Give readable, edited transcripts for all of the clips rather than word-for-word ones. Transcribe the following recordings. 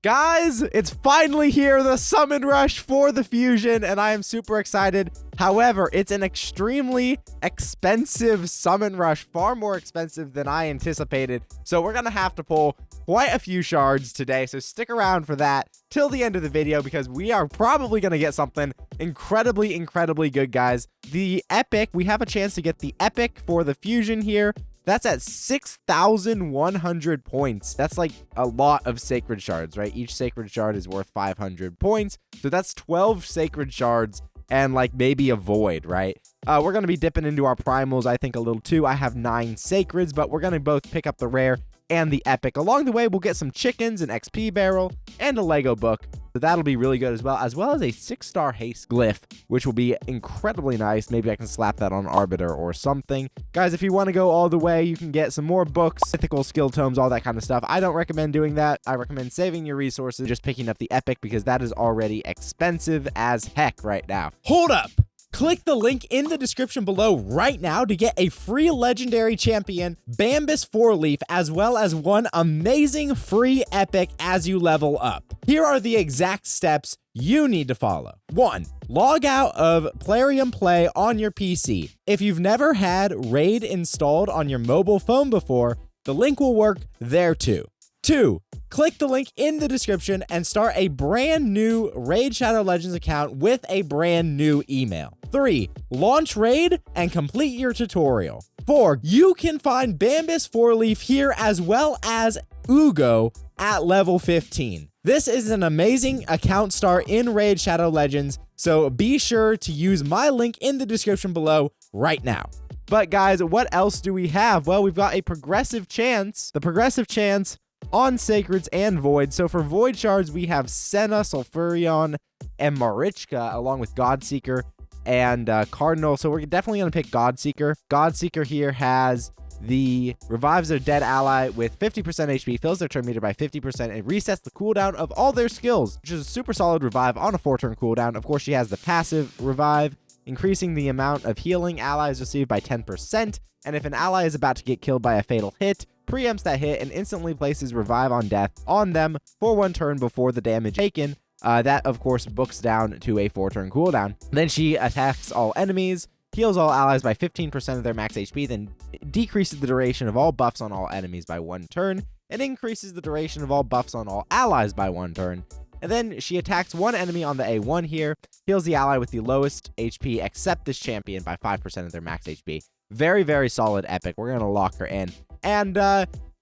Guys, it's finally here, the summon rush for the fusion, and I am super excited. However, it's an extremely expensive summon rush, far more expensive than I anticipated. So we're going to have to pull quite a few shards today. So stick around for that till the end of the video because we are probably going to get something incredibly good, guys. The epic, we have a chance to get the epic for the fusion here. That's at 6,100 points. That's like a lot of sacred shards, right? Each sacred shard is worth 500 points. So that's 12 sacred shards and like maybe a void, right? We're going to be dipping into our primals, I think, a little too. I have 9 sacreds, but we're going to both pick up the rare and the epic. Along the way, we'll get some chickens, an XP barrel, and a Lego book. So that'll be really good as well as a 6-star haste glyph, which will be incredibly nice. Maybe I can slap that on Arbiter or something. Guys, if you want to go all the way, you can get some more books, mythical skill tomes, all that kind of stuff. I don't recommend doing that. I recommend saving your resources, just picking up the epic because that is already expensive as heck right now. Hold up! Click the link in the description below right now to get a free legendary champion, Bambus 4-leaf, as well as one amazing free epic as you level up. Here are the exact steps you need to follow. 1. Log out of Plarium Play on your PC. If you've never had Raid installed on your mobile phone before, the link will work there too. 2. Click the link in the description and start a brand new Raid Shadow Legends account with a brand new email. 3. Launch Raid and complete your tutorial. 4. You can find Bambus 4-leaf here as well as Ugo at level 15. This is an amazing account start in Raid Shadow Legends, so be sure to use my link in the description below right now. But guys, what else do we have? Well, we've got a progressive chance. The progressive chance on Sacreds and Void. So for Void Shards, we have Senna, Sulfurion, and Marichka, along with Godseeker and Cardinal. So we're definitely going to pick Godseeker. Godseeker here has the revives their dead ally with 50% HP, fills their turn meter by 50%, and resets the cooldown of all their skills, which is a super solid revive on a 4-turn cooldown. Of course, she has the passive revive, increasing the amount of healing allies receive by 10%. And if an ally is about to get killed by a fatal hit, preempts that hit and instantly places revive on death on them for 1 turn before the damage taken. That, of course, books down to a 4-turn cooldown. Then she attacks all enemies, heals all allies by 15% of their max HP, then decreases the duration of all buffs on all enemies by 1 turn, and increases the duration of all buffs on all allies by 1 turn. And then she attacks 1 enemy on the A1 here, heals the ally with the lowest HP except this champion by 5% of their max HP. Very solid epic. We're going to lock her in. And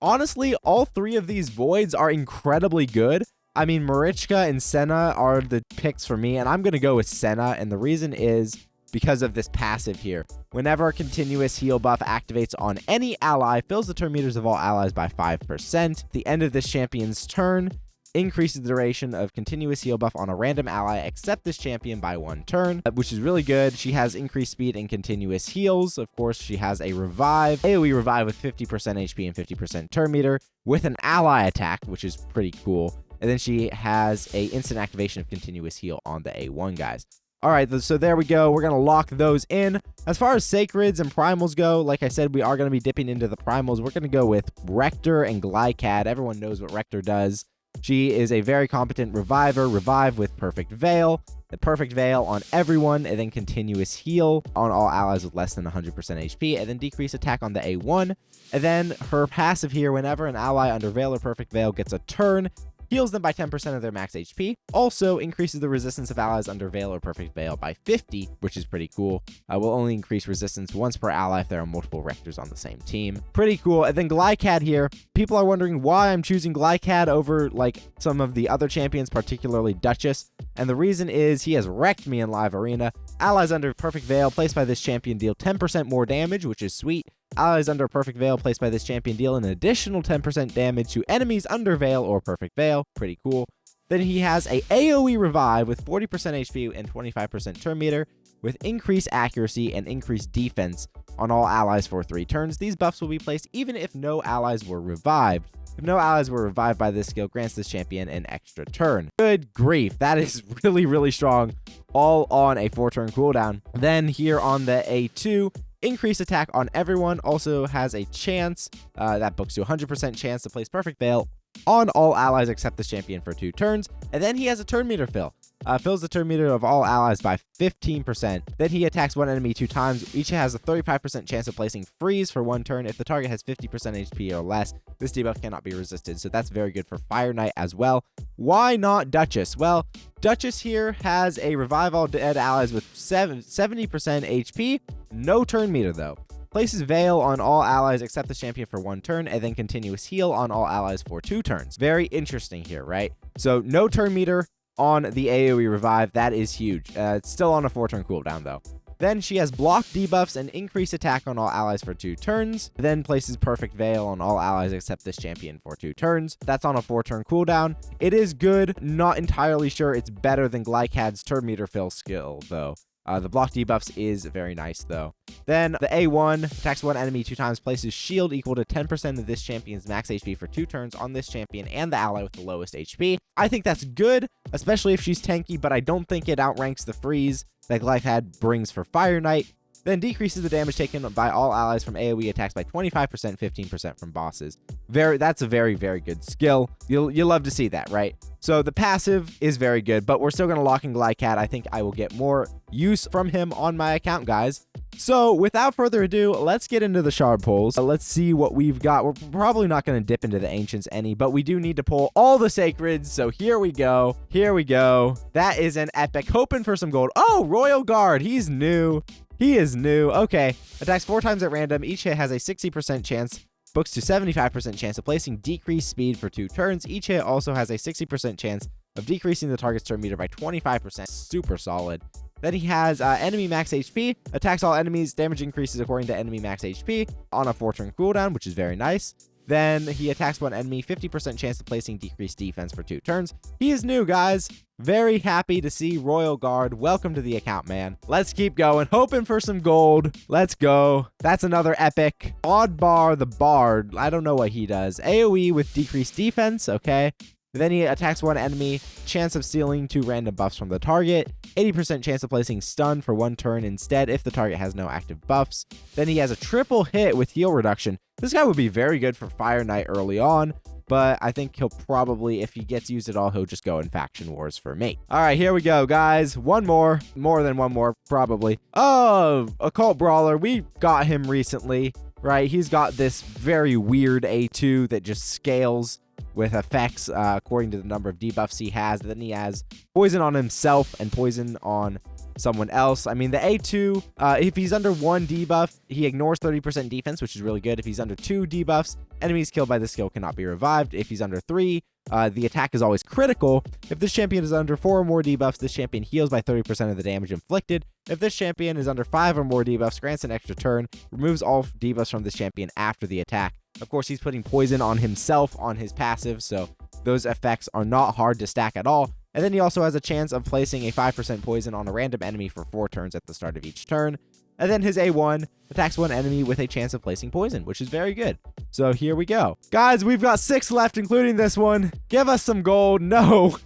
honestly, all 3 of these voids are incredibly good. I mean, Marichka and Senna are the picks for me, and I'm going to go with Senna, and the reason is because of this passive here. Whenever a continuous heal buff activates on any ally, fills the turn meters of all allies by 5%. The end of this champion's turn increases the duration of continuous heal buff on a random ally except this champion by 1 turn, which is really good. She has increased speed and continuous heals. Of course, she has a revive, AoE revive with 50% HP and 50% turn meter with an ally attack, which is pretty cool. And then she has a instant activation of continuous heal on the A1, guys. All right, so there we go. We're going to lock those in. As far as Sacreds and Primals go, like I said, we are going to be dipping into the Primals. We're going to go with Rector and Glycad. Everyone knows what Rector does. She is a very competent reviver. Revive with Perfect Veil. The Perfect Veil on everyone, and then continuous heal on all allies with less than 100% HP, and then decrease attack on the A1. And then her passive here, whenever an ally under Veil or Perfect Veil gets a turn, heals them by 10% of their max HP. Also increases the resistance of allies under Veil or Perfect Veil by 50, which is pretty cool. Will only increase resistance once per ally if there are multiple Rectors on the same team. Pretty cool. And then Glycad here. People are wondering why I'm choosing Glycad over like some of the other champions, particularly Duchess. And the reason is he has wrecked me in live arena. Allies under Perfect Veil placed by this champion deal 10% more damage, which is sweet. Allies under Perfect Veil placed by this champion deal an additional 10% damage to enemies under Veil or Perfect Veil. Pretty cool. Then he has a AoE revive with 40% HP and 25% turn meter with increased accuracy and increased defense on all allies for 3 turns. These buffs will be placed even if no allies were revived. If no allies were revived by this skill, grants this champion an extra turn. Good grief. That is really strong. All on a 4-turn cooldown. Then here on the A2, increased attack on everyone also has a chance that books to 100% chance to place Perfect Veil on all allies except this champion for 2 turns. And then he has a turn meter fill. Fills the turn meter of all allies by 15%. Then he attacks one enemy 2 times. Each has a 35% chance of placing freeze for 1 turn. If the target has 50% HP or less, this debuff cannot be resisted. So that's very good for Fire Knight as well. Why not Duchess? Well, Duchess here has a revive all dead allies with 70% HP. No turn meter though. Places Veil on all allies except the champion for 1 turn, and then continuous heal on all allies for 2 turns. Very interesting here, right? So no turn meter on the AoE revive. That is huge. It's still on a 4-turn cooldown though. Then she has block debuffs and increase attack on all allies for 2 turns. Then places perfect veil on all allies except this champion for 2 turns. That's on a 4-turn cooldown. It is good. Not entirely sure it's better than Glycad's turn meter fill skill though. The block debuffs is very nice though. Then the A1 attacks one enemy 2 times, places shield equal to 10% of this champion's max HP for 2 turns on this champion and the ally with the lowest HP. I think that's good, especially if she's tanky, but I don't think it outranks the freeze that Glycad brings for Fire Knight. Then decreases the damage taken by all allies from AoE attacks by 25%, 15% from bosses. That's a very, very good skill. You'll love to see that, right? So the passive is very good, but we're still going to lock in Glycad. I think I will get more use from him on my account, guys. So without further ado, let's get into the shard pulls. Let's see what we've got. We're probably not going to dip into the ancients any, but we do need to pull all the sacreds. So here we go. Here we go. That is an epic. Hoping for some gold. Oh, Royal Guard. He's new. He is new. Okay. Attacks 4 times at random. Each hit has a 60% chance. Books to 75% chance of placing decreased speed for 2 turns. Each hit also has a 60% chance of decreasing the target's turn meter by 25%. Super solid. Then he has enemy max HP. Attacks all enemies. Damage increases according to enemy max HP on a 4-turn cooldown, which is very nice. Then he attacks one enemy, 50% chance of placing decreased defense for 2 turns. He is new, guys. Very happy to see Royal Guard. Welcome to the account, man. Let's keep going. Hoping for some gold. Let's go. That's another epic. Oddbar the Bard. I don't know what he does. AoE with decreased defense. Okay. Then he attacks one enemy, chance of stealing 2 random buffs from the target, 80% chance of placing stun for 1 turn instead if the target has no active buffs. Then he has a triple hit with heal reduction. This guy would be very good for Fire Knight early on, but I think he'll probably, if he gets used at all, he'll just go in Faction Wars for me. All right, here we go, guys. One more than one more, probably. Oh, Occult Brawler. We got him recently, right? He's got this very weird A2 that just scales with effects according to the number of debuffs he has. Then he has poison on himself and poison on someone else. I mean, the A2, if he's under 1 debuff, he ignores 30% defense, which is really good. If he's under 2 debuffs, enemies killed by this skill cannot be revived. If he's under 3, the attack is always critical. If this champion is under 4 or more debuffs, this champion heals by 30% of the damage inflicted. If this champion is under 5 or more debuffs, grants an extra turn, removes all debuffs from this champion after the attack. Of course, he's putting poison on himself on his passive, so those effects are not hard to stack at all. And then he also has a chance of placing a 5% poison on a random enemy for 4 turns at the start of each turn. And then his A1 attacks one enemy with a chance of placing poison, which is very good. So here we go. Guys, we've got 6 left, including this one. Give us some gold. No.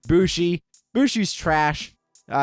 Bushi. Bushi's trash.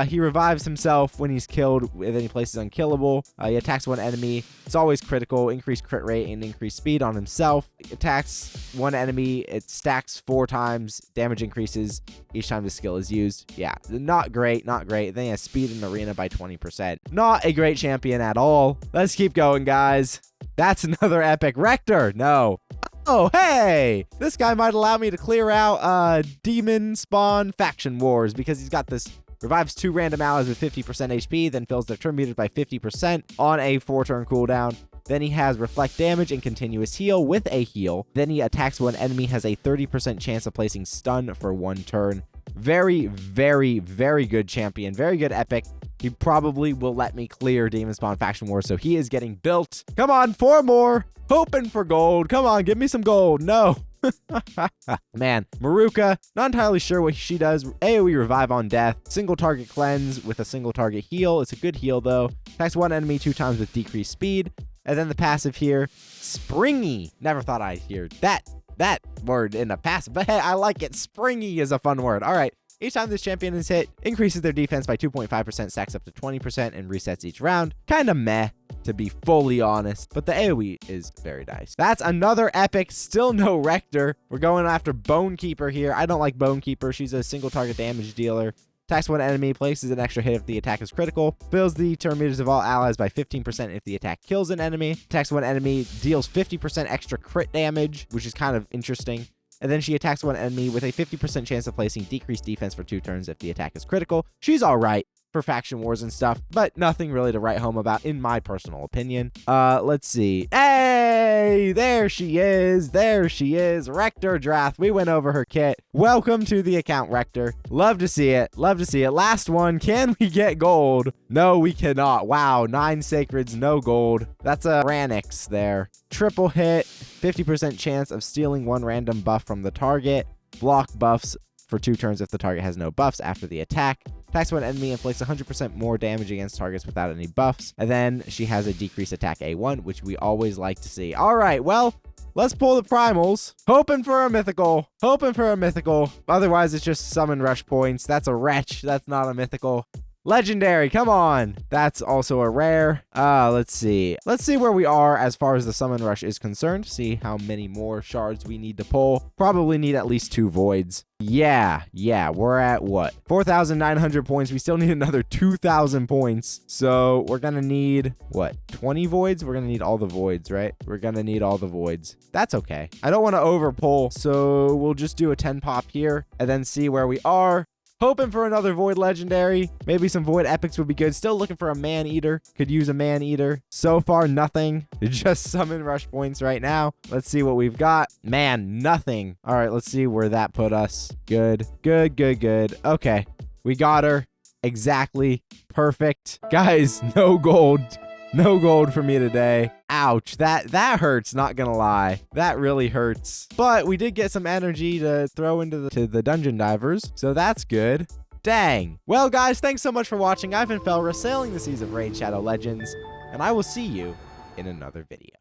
He revives himself when he's killed, and then he places unkillable. He attacks one enemy. It's always critical. Increased crit rate and increased speed on himself. Attacks one enemy. It stacks 4 times. Damage increases each time the skill is used. Yeah, not great, not great. Then he has speed in arena by 20%. Not a great champion at all. Let's keep going, guys. That's another epic. Rector, no. Oh, hey! This guy might allow me to clear out Demon Spawn Faction Wars because he's got this. Revives 2 random allies with 50% HP, then fills their turn meters by 50% on a 4-turn cooldown. Then he has reflect damage and continuous heal with a heal. Then he attacks one enemy, has a 30% chance of placing stun for 1 turn. Very, very, very good champion. Very good epic. He probably will let me clear Demon Spawn Faction Wars, so he is getting built. Come on, 4 more. Hoping for gold. Come on, give me some gold. No. Man, Maruka, not entirely sure what she does. AoE revive on death, single target cleanse with a single target heal. It's a good heal though. Attacks one enemy 2 times with decreased speed. And then the passive here, springy. Never thought I'd hear that word in a passive, but hey, I like it. Springy is a fun word. All right. Each time this champion is hit, increases their defense by 2.5%, stacks up to 20%, and resets each round. Kinda meh, to be fully honest, but the AoE is very nice. That's another epic, still no Rector. We're going after Bone Keeper here. I don't like Bone Keeper. She's a single target damage dealer. Attacks one enemy, places an extra hit if the attack is critical, fills the turn meters of all allies by 15% if the attack kills an enemy, attacks one enemy, deals 50% extra crit damage, which is kind of interesting. And then she attacks one enemy with a 50% chance of placing decreased defense for 2 turns if the attack is critical. She's all right for faction wars and stuff, but nothing really to write home about in my personal opinion. Let's see. Hey, there she is. There she is. Rector Drath. We went over her kit. Welcome to the account, Rector. Love to see it. Love to see it. Last one. Can we get gold? No, we cannot. Wow. 9 sacreds, no gold. That's a Ranix there. Triple hit, 50% chance of stealing 1 random buff from the target. Block buffs for 2 turns if the target has no buffs after the attack. Attacks one enemy, inflicts 100% more damage against targets without any buffs. And then she has a decreased attack A1, which we always like to see. All right, well, let's pull the primals. Hoping for a mythical. Hoping for a mythical. Otherwise, it's just summon rush points. That's a wretch. That's not a mythical. Legendary, come on. That's also a rare. Let's see. Let's see where we are as far as the summon rush is concerned. See how many more shards we need to pull. Probably need at least 2 voids. Yeah, we're at what? 4,900 points. We still need another 2,000 points. So we're gonna need, what, 20 voids? We're gonna need all the voids, right? We're gonna need all the voids. That's okay. I don't want to over pull, so we'll just do a 10 pop here and then see where we are. Hoping for another Void Legendary. Maybe some Void Epics would be good. Still looking for a Man-Eater. Could use a Man-Eater. So far, nothing. Just summon rush points right now. Let's see what we've got. Man, nothing. All right, let's see where that put us. Good. Okay, we got her. Exactly. Perfect. Guys, no gold. No gold for me today. Ouch, that hurts, not gonna lie. That really hurts. But we did get some energy to throw into the dungeon divers, so that's good. Dang. Well, guys, thanks so much for watching. I've been Felra, sailing the seas of Raid Shadow Legends, and I will see you in another video.